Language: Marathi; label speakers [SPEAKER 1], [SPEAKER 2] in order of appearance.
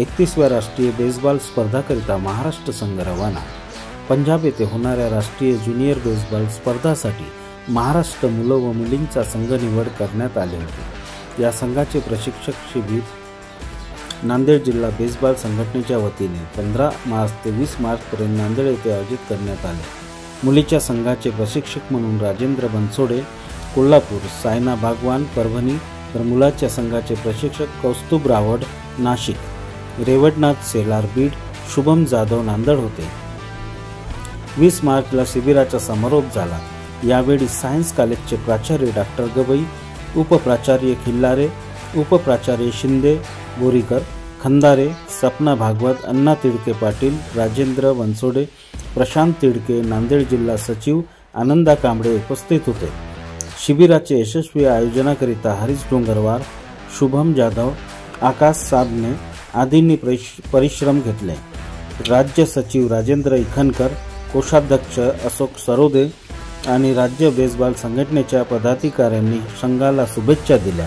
[SPEAKER 1] 31व्या राष्ट्रीय बेसबॉल स्पर्धाकरिता महाराष्ट्र संघ रवाना। पंजाब येथे होणाऱ्या राष्ट्रीय ज्युनियर बेसबॉल स्पर्धासाठी महाराष्ट्र मुलं व मुलींचा संघ निवड करण्यात आली होती। या संघाचे प्रशिक्षक शिबिर नांदेड जिल्हा बेसबॉल संघटनेच्या वतीने 15 मार्च ते 20 मार्च पर्यंत नांदेड येथे आयोजित करण्यात आले। मुलीच्या संघाचे प्रशिक्षक म्हणून राजेंद्र बनसोडे कोल्हापूर, सायना भागवान परभणी, तर मुलाच्या संघाचे प्रशिक्षक कौस्तुभ रावड नाशिक, रेवडनाथ सेलार बीड, शुभम जाधव नांदेड होते। 20 मार्चला शिबिराचा समारोप झाला। यावेळी सायन्स कॉलेजचे प्राचार्य डॉक्टर गवई, उपप्राचार्य खिल्लारे, उपप्राचार्य शिंदे, बोरीकर, खंदारे, सपना भागवत, अण्णा तिडके पाटील, राजेंद्र बनसोडे, प्रशांत तिडके, नांदेड जिल्हा सचिव आनंदा कांबळे उपस्थित होते। शिबिराचे यशस्वी आयोजनाकरिता हरीश डोंगरवार, शुभम जाधव, आकाश साबणे आदींनी परिश्रम घेतले। राज्य सचिव राजेंद्र इखनकर, कोषाध्यक्ष अशोक सरोदे आणि राज्य बेसबॉल संघटनेच्या पदाधिकाऱ्यांनी संघाला शुभेच्छा दिल्या।